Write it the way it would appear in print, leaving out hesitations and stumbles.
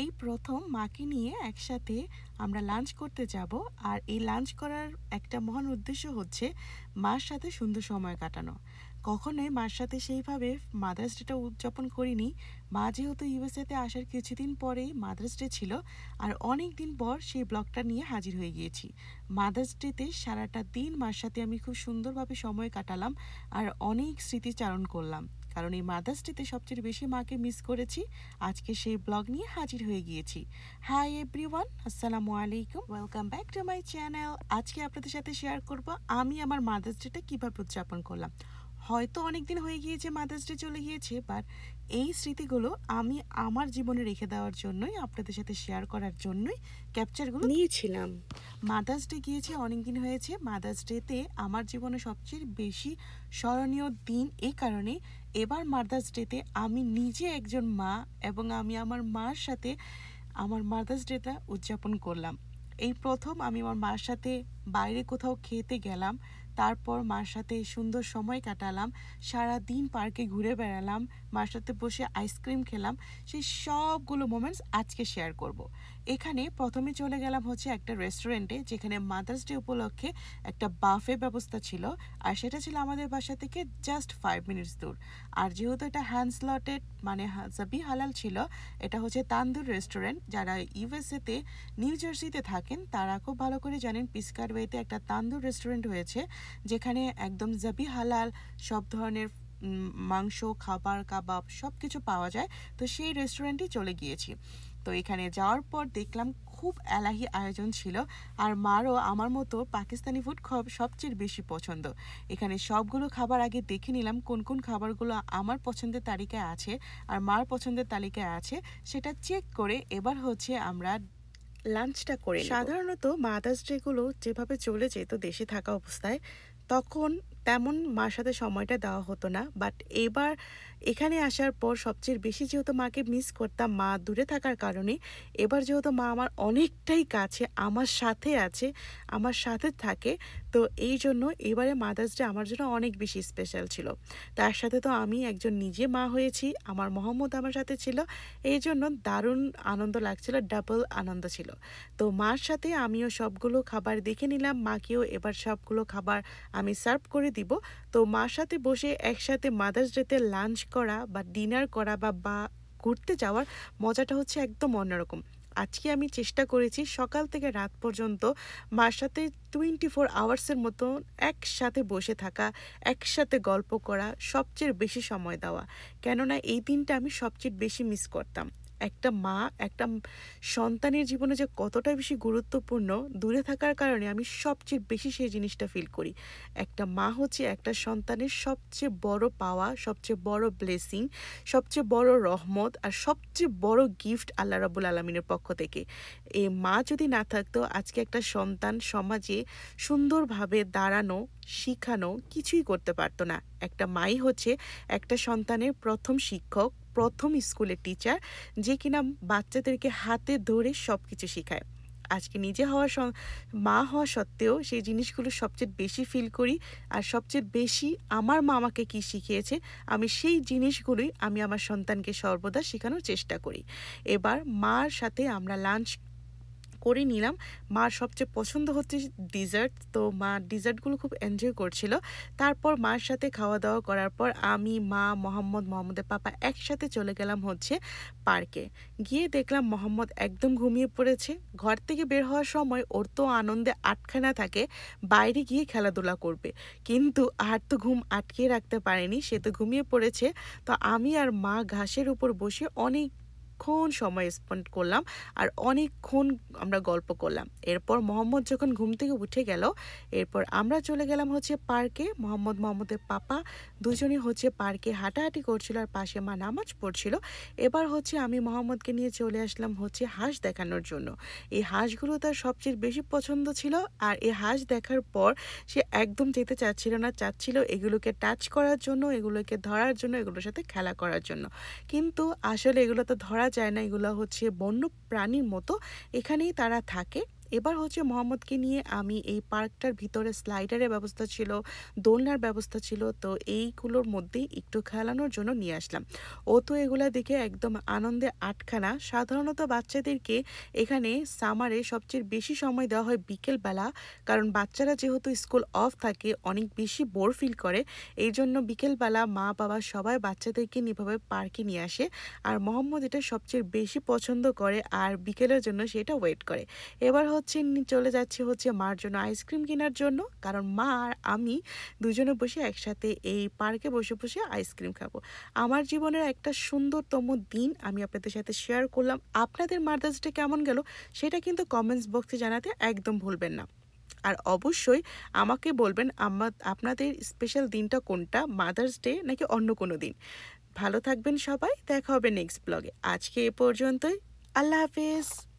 এই প্রথম মাকে নিয়ে একসাথে আমরা লাঞ্চ করতে যাব। আর এই লাঞ্চ করার একটা মহান উদ্দেশ্য হচ্ছে মার সাথে সুন্দর সময় কাটানো। কখনোই মার সাথে সেইভাবে মাদার্স ডেটা উদযাপন করিনি। মা যেহেতু ইউএসএতে আসার কিছুদিন পরেই মাদার্স ডে ছিল, আর অনেক দিন পর সেই ব্লগটা নিয়ে হাজির হয়ে গিয়েছি। মাদার্স ডেতে সারাটা দিন মার সাথে আমি খুব সুন্দরভাবে সময় কাটালাম আর অনেক স্মৃতিচারণ করলাম, কারণ এই মাদার্স ডেতে সবচেয়ে বেশি মাকে মিস করেছি। আজকে সেই ব্লগ নিয়ে হাজির হয়ে গিয়েছি। হাই এভরিওয়ান, আসসালামু আলাইকুম, welcome back to my channel. আজকে আপনাদের সাথে শেয়ার করব আমি আমার মাদার্স ডেটা কীভাবে উদযাপন করলাম। হয়তো অনেক দিন হয়ে গিয়েছে মাদার্স ডে চলে গিয়েছে, বাট এই স্মৃতিগুলো আমি আমার জীবনে রেখে দেওয়ার জন্যই, আপনাদের সাথে শেয়ার করার জন্যই ক্যাপচারগুলো নিয়েছিলাম। মাদার্স ডে গিয়েছে অনেক দিন হয়েছে। মাদার্স ডেতে আমার জীবনে সবচেয়ে বেশি স্মরণীয় দিন এই কারণে, এবার মাদার্স ডেতে আমি নিজে একজন মা এবং আমি আমার মার সাথে আমার মাদার্স ডেটা উদযাপন করলাম। এই প্রথম আমি আমার মার সাথে বাইরে কোথাও খেতে গেলাম, তারপর মার সাথে সুন্দর সময় কাটালাম, সারা দিন পার্কে ঘুরে বেড়ালাম, মার সাথে বসে আইসক্রিম খেলাম। সেই সবগুলো মোমেন্টস আজকে শেয়ার করব। এখানে প্রথমে চলে গেলাম হচ্ছে একটা রেস্টুরেন্টে, যেখানে মাদার্স ডে উপলক্ষে একটা বাফে ব্যবস্থা ছিল, আর সেটা ছিল আমাদের বাসা থেকে জাস্ট 5 মিনিটস দূর। আর যেহেতু এটা হ্যান্ড স্লটেড মানে জাবি হালাল ছিল, এটা হচ্ছে তান্দুর রেস্টুরেন্ট। যারা ইউএসএতে নিউ জার্সিতে থাকেন তারা খুব ভালো করে জানেন পিস্কারওয়েতে একটা তান্দুর রেস্টুরেন্ট হয়েছে, যেখানে একদম জাবি হালাল সব ধরনের মাংস, খাবার, কাবাব সব কিছু পাওয়া যায়। তো সেই রেস্টুরেন্টে চলে গিয়েছি। তো এখানে যাওয়ার পর দেখলাম খুব এলাহি আয়োজন ছিল, আর মারও আমার মতো পাকিস্তানি ফুড সবচেয়ে বেশি পছন্দ। এখানে সবগুলো খাবার আগে দেখে নিলাম কোন কোন খাবারগুলো আমার পছন্দের তালিকায় আছে আর মার পছন্দের তালিকায় আছে, সেটা চেক করে এবার হচ্ছে আমরা লাঞ্চটা করে নেব। সাধারণত মাদার্স ডেগুলো যেভাবে চলে যেত দেশে থাকা অবস্থায়, তখন তেমন মার সাথে সময়টা দেওয়া হতো না। বাট এবার এখানে আসার পর সবচেয়ে বেশি যেহেতু মাকে মিস করতাম মা দূরে থাকার কারণে, এবার যেহেতু মা আমার অনেকটাই কাছে, আমার সাথে আছে, আমার সাথে থাকে, তো এই জন্য এবারে মাদার্স ডে আমার জন্য অনেক বেশি স্পেশাল ছিল। তার সাথে তো আমি একজন নিজে মা হয়েছি, আমার মোহাম্মদ আমার সাথে ছিল, এই জন্য দারুণ আনন্দ লাগছিল, ডাবল আনন্দ ছিল। তো মার সাথে আমিও সবগুলো খাবার দেখে নিলাম, মাকেও এবার সবগুলো খাবার আমি সার্ভ করে দিব। তো মার সাথে বসে একসাথে মাদার্স ডেতে লাঞ্চ করা বা ডিনার করা বা ঘুরতে যাওয়ার মজাটা হচ্ছে একদম অন্যরকম। আজকে আমি চেষ্টা করেছি সকাল থেকে রাত পর্যন্ত মার সাথে 24 আওয়ার্সের মতো একসাথে বসে থাকা, একসাথে গল্প করা, সবচেয়ে বেশি সময় দেওয়া। কেননা এই দিনটা আমি সবচেয়ে বেশি মিস করতাম। একটা মা একটা সন্তানের জীবনে যে কতটা বেশি গুরুত্বপূর্ণ, দূরে থাকার কারণে আমি সবচেয়ে বেশি সেই জিনিসটা ফিল করি। একটা মা হচ্ছে একটা সন্তানের সবচেয়ে বড় পাওয়া, সবচেয়ে বড় ব্লেসিং, সবচেয়ে বড় রহমত আর সবচেয়ে বড় গিফট আল্লাহ রাব্বুল আলামিনের পক্ষ থেকে। এই মা যদি না থাকতো আজকে একটা সন্তান সমাজে সুন্দরভাবে দাঁড়ানো, শিখানো কিছুই করতে পারতো না। একটা মাই হচ্ছে একটা সন্তানের প্রথম শিক্ষক, প্রথম স্কুলের টিচার, যে কিনা বাচ্চাদেরকে হাতে ধরে সব কিছু শেখায়। আজকে নিজে মা হওয়া সত্ত্বেও সেই জিনিসগুলো সবচেয়ে বেশি ফিল করি। আর সবচেয়ে বেশি আমার মা আমাকে কী শিখিয়েছে, আমি সেই জিনিসগুলোই আমি আমার সন্তানকে সর্বদা শেখানোর চেষ্টা করি। এবার মার সাথে আমরা লাঞ্চ করে নিলাম। মার সবচেয়ে পছন্দ হচ্ছে ডিজার্ট, তো মা ডিজার্টগুলো খুব এনজয় করছিল। তারপর মার সাথে খাওয়া দাওয়া করার পর আমি, মা, মোহাম্মদের পাপা একসাথে চলে গেলাম হচ্ছে পার্কে। গিয়ে দেখলাম মোহাম্মদ একদম ঘুমিয়ে পড়েছে। ঘর থেকে বের হওয়ার সময় ওর তো আনন্দে আটখানা থাকে, বাইরে গিয়ে খেলাধুলা করবে, কিন্তু আর তো ঘুম আটকে রাখতে পারেনি, সে তো ঘুমিয়ে পড়েছে। তো আমি আর মা ঘাসের উপর বসে অনেকক্ষণ সময় স্পেন্ড করলাম আর অনেকক্ষণ আমরা গল্প করলাম। এরপর মোহাম্মদ যখন ঘুম থেকে উঠে গেল, এরপর আমরা চলে গেলাম হচ্ছে পার্কে। মোহাম্মদের পাপা দুজনই হচ্ছে পার্কে হাঁটাহাঁটি করছিল আর পাশে মা নামাজ পড়ছিল। এবার হচ্ছে আমি মোহাম্মদকে নিয়ে চলে আসলাম হচ্ছে হাঁস দেখানোর জন্য। এই হাঁসগুলো তার সবচেয়ে বেশি পছন্দ ছিল, আর এই হাঁস দেখার পর সে একদম যেতে চাচ্ছিল না, চাচ্ছিল এগুলোকে টাচ করার জন্য, এগুলোকে ধরার জন্য, এগুলোর সাথে খেলা করার জন্য। কিন্তু আসলে এগুলো তো ধরা যায় না, এগুলো হচ্ছে বন্য প্রাণীর মতো, এখানেই তারা থাকে, এবার হচ্ছে মোহাম্মদকে নিয়ে আমি এই পার্কটার ভিতরে স্লাইডারের ব্যবস্থা ছিল, দোলনার ব্যবস্থা ছিল, তো এইগুলোর মধ্যেই একটু খেলানোর জন্য নিয়ে আসলাম। ও তো এগুলা দেখে একদম আনন্দে আটখানা। সাধারণত বাচ্চাদেরকে এখানে সামারে সবচেয়ে বেশি সময় দেওয়া হয় বিকেলবেলা, কারণ বাচ্চারা যেহেতু স্কুল অফ থাকে অনেক বেশি বোর ফিল করে, এই জন্য বিকেলবেলা মা বাবা সবাই বাচ্চাদেরকে এভাবে পার্কে নিয়ে আসে। আর মোহাম্মদ এটা সবচেয়ে বেশি পছন্দ করে আর বিকেলের জন্য সেটা ওয়েট করে। এবার হচ্ছে চলে যাচ্ছে হচ্ছে মার জন্য আইসক্রিম কেনার জন্য, কারণ মা আর আমি দুজনে বসে একসাথে এই পার্কে বসে বসে আইসক্রিম খাবো। আমার জীবনের একটা সুন্দরতম দিন আমি আপনাদের সাথে শেয়ার করলাম। আপনাদের মাদার্স ডে কেমন গেল সেটা কিন্তু কমেন্টস বক্সে জানাতে একদম ভুলবেন না। আর অবশ্যই আমাকে বলবেন আপনাদের স্পেশাল দিনটা কোনটা, মাদার্স ডে নাকি অন্য কোনো দিন। ভালো থাকবেন সবাই, দেখা হবে নেক্সট ব্লগে। আজকে এ পর্যন্তই। আল্লাহ হাফেজ।